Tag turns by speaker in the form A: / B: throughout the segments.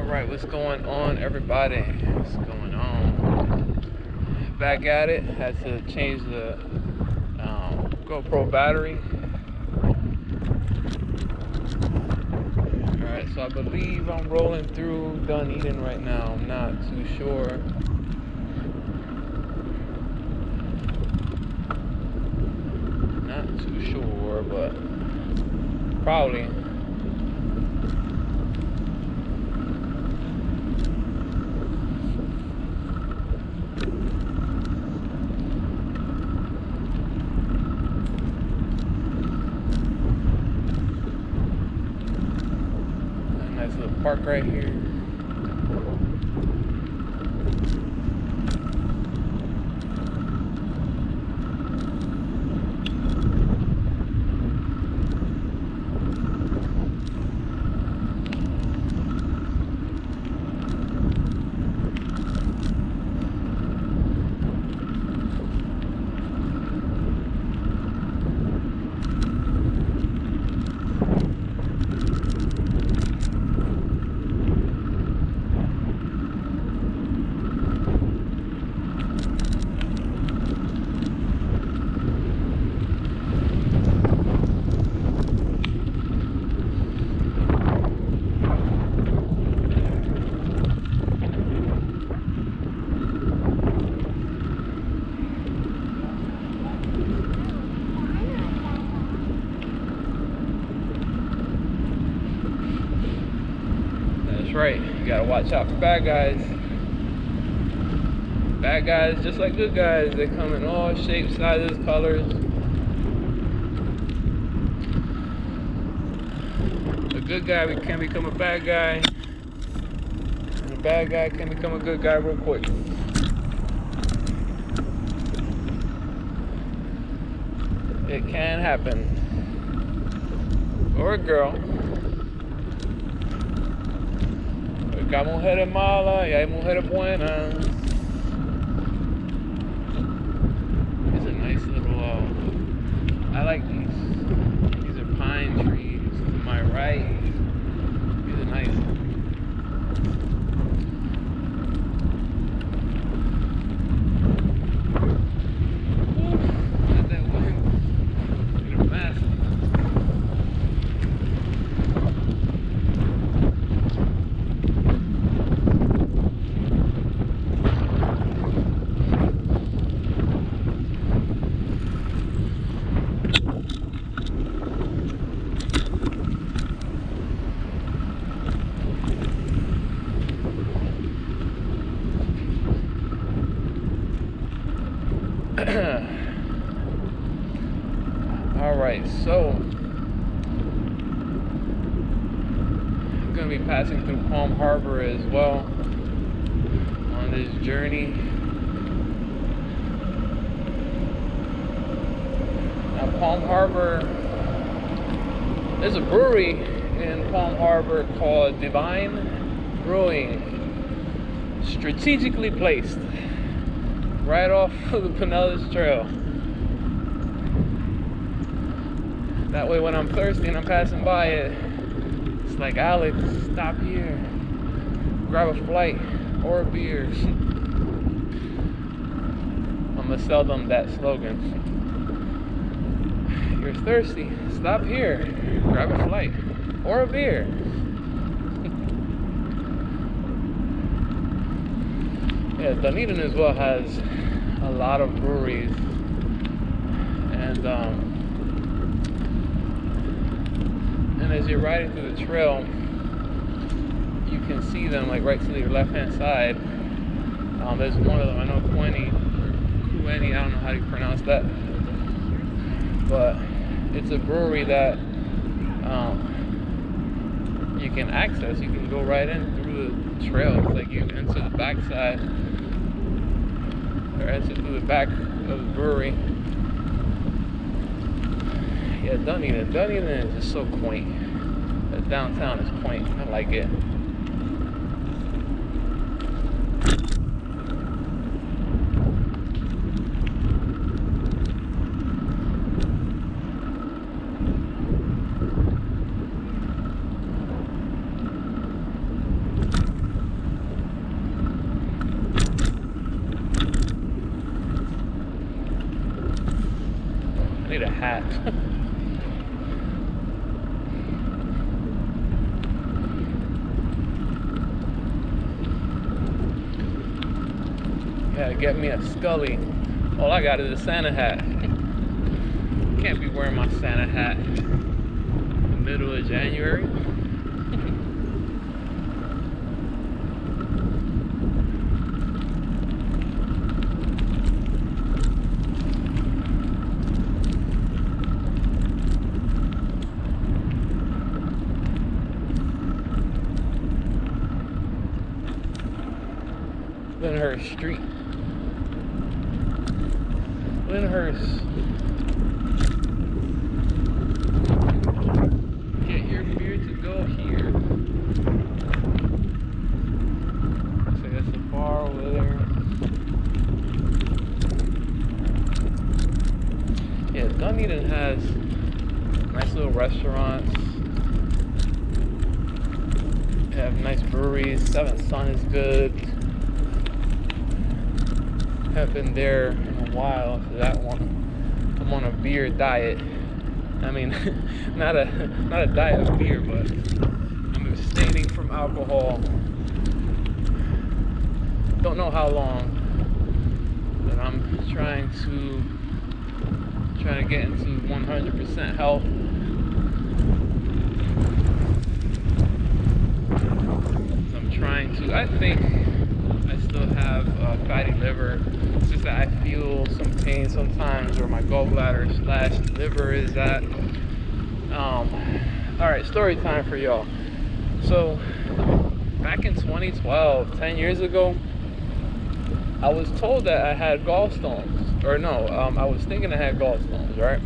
A: Alright, what's going on, everybody? What's going on? Back at it. Had to change the GoPro battery. Alright, so I believe I'm rolling through Dunedin right now. I'm not too sure. Not too sure, but probably. Nice little park right here. Right, you gotta watch out for bad guys. Bad guys, just like good guys, they come in all shapes, sizes, colors. A good guy can become a bad guy, and a bad guy can become a good guy real quick. It can happen. Or a girl. Acá mujeres malas y hay mujeres buenas. These are nice little, I like these. These are pine trees to my right. These are nice. Not that wind. They're massive. Alright, so I'm going to be passing through Palm Harbor as well on this journey. Now, Palm Harbor, there's a brewery in Palm Harbor called Divine Brewing, strategically placed right off of the Pinellas Trail. That way when I'm thirsty and I'm passing by it, it's like, Alex, stop here, grab a flight or a beer. I'm gonna sell them that slogan. You're thirsty, stop here, grab a flight or a beer. Yeah, Dunedin as well has a lot of breweries, and as you're riding through the trail, you can see them like right to your left hand side. There's one of them, I know Quenny, I don't know how you pronounce that, but it's a brewery that you can access. You can go right in through the trail. It's like you enter the backside, or enter through the back of the brewery. Yeah, Dunedin is just so quaint. The downtown is quaint. I like it. hat. Gotta get me a Scully. All I got is a Santa hat. Can't be wearing my Santa hat in the middle of January. Lyndhurst Street. Lyndhurst. Get your beer to go here. Looks like that's a bar over there. Yeah, Dunedin has nice little restaurants. They have nice breweries. Seventh Sun is good. Haven't been there in a while for that one. I'm on a beer diet. I mean, not a diet of beer, but I'm abstaining from alcohol. Don't know how long, but I'm trying to get into 100% health. So I'm trying to. I think I still have fatty liver. It's just that I feel some pain sometimes where my gallbladder / liver is at. Alright, story time for y'all. So, back in 2012, 10 years ago, I was told that I had gallstones. Or no, I was thinking I had gallstones, right?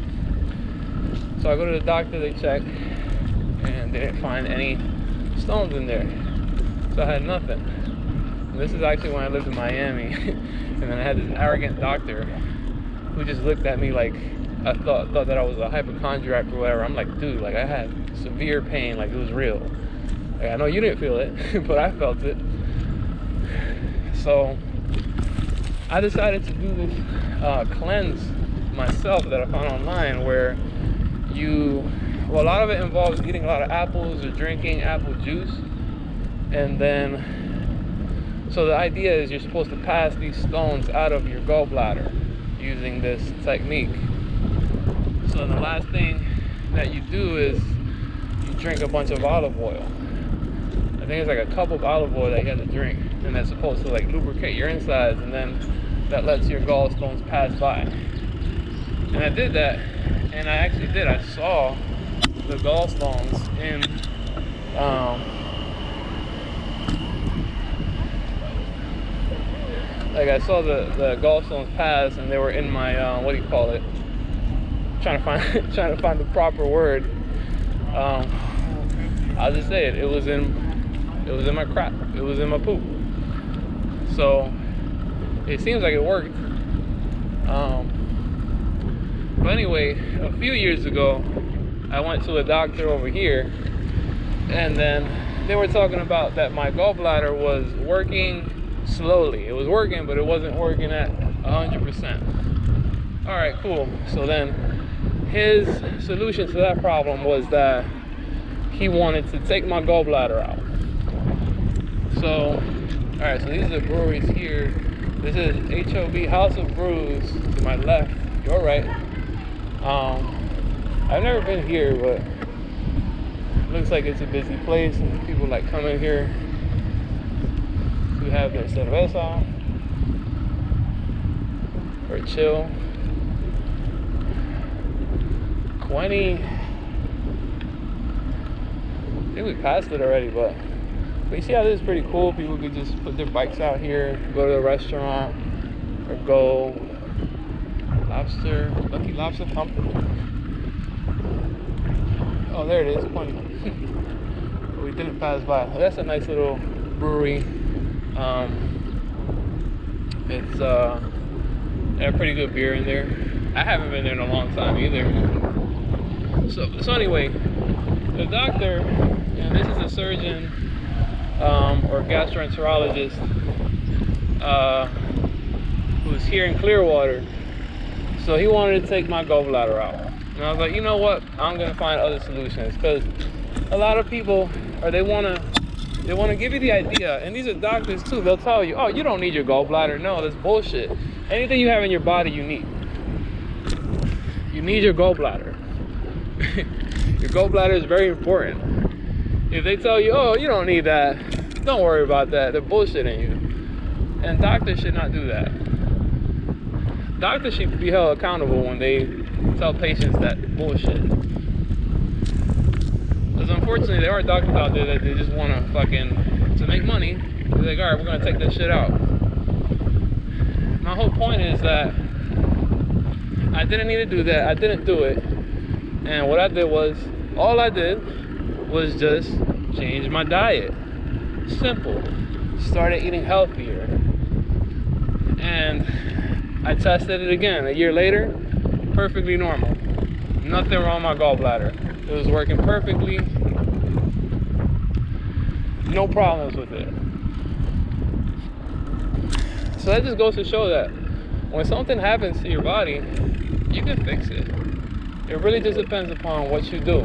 A: So I go to the doctor, they check, and they didn't find any stones in there. So I had nothing. This is actually when I lived in Miami, and then I had this arrogant doctor who just looked at me like I thought that I was a hypochondriac or whatever. I'm like, dude, like I had severe pain, like it was real. Like, I know you didn't feel it, but I felt it. So I decided to do this cleanse myself that I found online, where a lot of it involves eating a lot of apples or drinking apple juice, and then. So the idea is you're supposed to pass these stones out of your gallbladder using this technique. So the last thing that you do is you drink a bunch of olive oil. I think it's like a cup of olive oil that you have to drink, and that's supposed to like lubricate your insides, and then that lets your gallstones pass by. And I did that, and I actually did. I saw the gallstones in like I saw the gallstones pass, and they were in my what do you call it? Trying to find the proper word. I'll just say it. It was in my crap. It was in my poop. So it seems like it worked. But anyway, a few years ago, I went to a doctor over here, and then they were talking about that my gallbladder was working slowly. It was working, but it wasn't working at 100%. All right, cool. So then his solution to that problem was that he wanted to take my gallbladder out. So, all right, so these are the breweries here. This is HOB, House of Brews, to my left, your right. I've never been here, but it looks like it's a busy place, and people like coming here to have their cerveza or chill. 20. I think we passed it already, but you see how this is pretty cool. People could just put their bikes out here, go to the restaurant, or go Lucky Lobster Company. Oh, there it is, 20. But we didn't pass by. Well, that's a nice little brewery. It's they have pretty good beer in there. I haven't been there in a long time either. So anyway, the doctor, and this is a surgeon or gastroenterologist who's here in Clearwater. So he wanted to take my gallbladder out. And I was like, you know what? I'm gonna find other solutions, because a lot of people, or they wanna give you the idea, and these are doctors too. They'll tell you, oh, you don't need your gallbladder. No, that's bullshit. Anything you have in your body, you need. You need your gallbladder. Your gallbladder is very important. If they tell you, oh, you don't need that, don't worry about that. They're bullshitting you. And doctors should not do that. Doctors should be held accountable when they tell patients that bullshit. Because unfortunately, there are doctors out there that they just want to to make money. They're like, all right, we're going to take this shit out. My whole point is that I didn't need to do that. I didn't do it. And what I did was, all I did was just change my diet. Simple. Started eating healthier. And I tested it again. A year later, perfectly normal. Nothing wrong with my gallbladder. It was working perfectly. No problems with it. So that just goes to show that when something happens to your body, you can fix it. It really just depends upon what you do.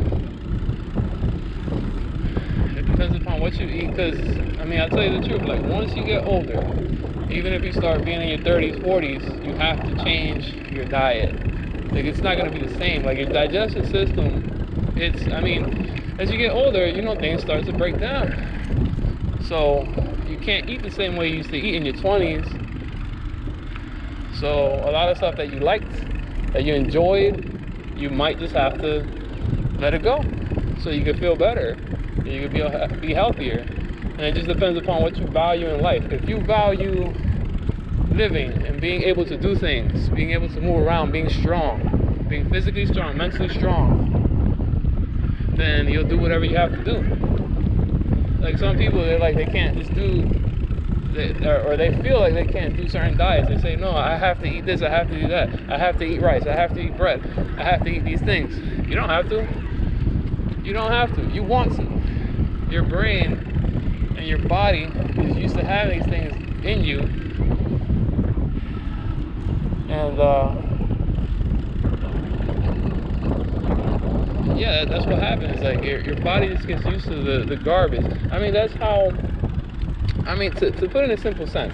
A: It depends upon what you eat, because, I mean, I'll tell you the truth, like, once you get older, even if you start being in your 30s, 40s, you have to change your diet. Like, it's not going to be the same. Like, your digestive system, as you get older, things start to break down. So, you can't eat the same way you used to eat in your 20s. So, a lot of stuff that you liked, that you enjoyed, you might just have to let it go so you can feel better, and you can be healthier. And it just depends upon what you value in life. If you value living and being able to do things, being able to move around, being strong, being physically strong, mentally strong, then you'll do whatever you have to do. Like, some people, they can't just do, or they feel like they can't do certain diets. They say, no, I have to eat this, I have to do that, I have to eat rice, I have to eat bread, I have to eat these things. You don't have to. You don't have to. You want to. Your brain and your body is used to having these things in you. And, yeah, that's what happens. Like, your body just gets used to the garbage. I mean, that's how, to put it in a simple sense,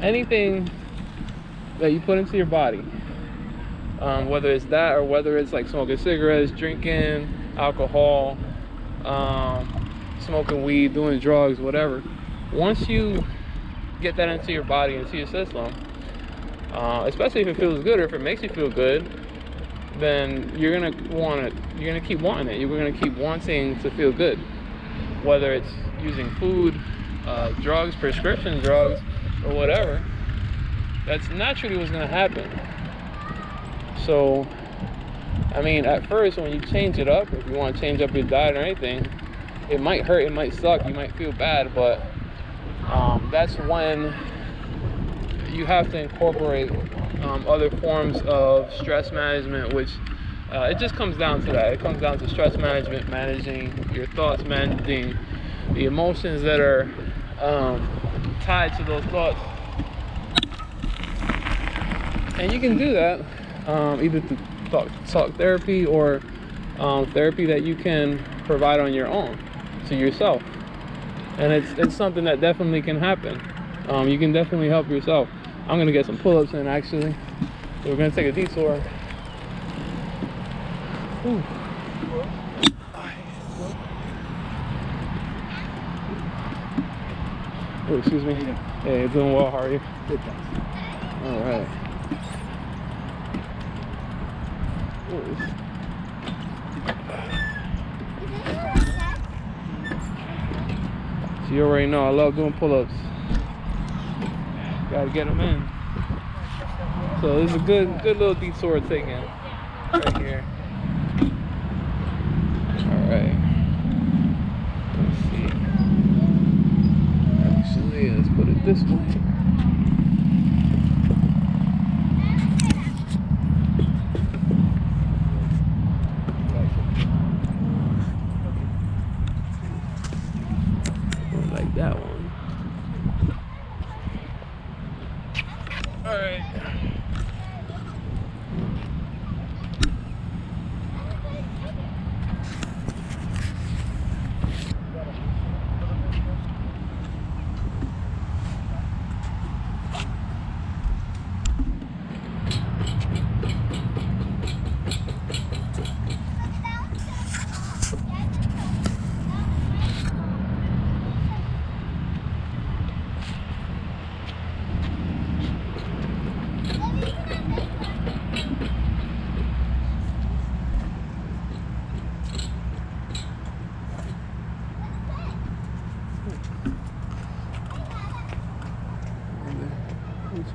A: anything that you put into your body, whether it's that or whether it's like smoking cigarettes, drinking alcohol, smoking weed, doing drugs, whatever, once you get that into your body, into your system, especially if it feels good or if it makes you feel good, then you're gonna keep wanting it. You're gonna keep wanting to feel good, whether it's using food, drugs, prescription drugs, or whatever. That's naturally what's gonna happen. So, at first, when you change it up, if you want to change up your diet or anything, it might hurt, it might suck, you might feel bad, but that's when you have to incorporate other forms of stress management, which it just comes down to that. It comes down to stress management, managing your thoughts, managing the emotions that are tied to those thoughts. And you can do that either through talk therapy or therapy that you can provide on your own to yourself. And it's something that definitely can happen. You can definitely help yourself. I'm gonna get some pull-ups in, actually. So we're gonna take a detour. Ooh. Oh, excuse me. Hey, doing well. How are you? Good, thanks. All right. So you already know I love doing pull-ups. Gotta get them in. So this is a good little detour taking right here. All right. Let's see. Actually, let's put it this way. Like that one. All right.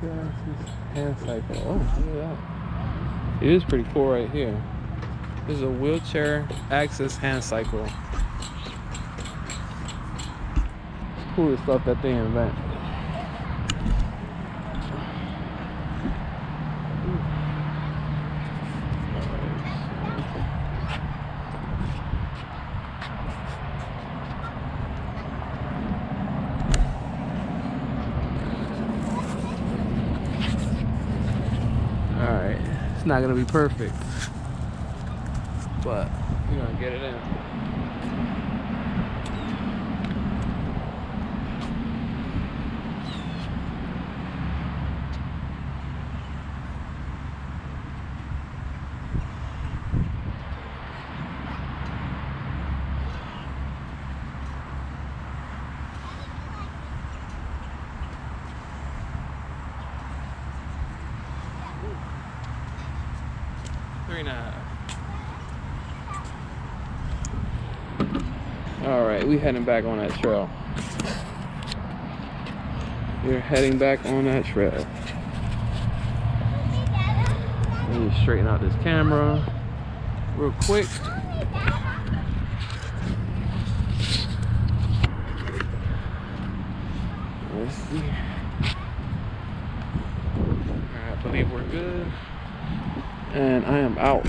A: wheelchair access hand cycle. Oh, look at that. It is pretty cool right here. This is a wheelchair access hand cycle. Coolest stuff that they invent. Alright, it's not gonna be perfect, but we're gonna get it in. Alright, we heading back on that trail. We're heading back on that trail. Let me straighten out this camera real quick. Let's see. Alright, I believe we're good. And I am out.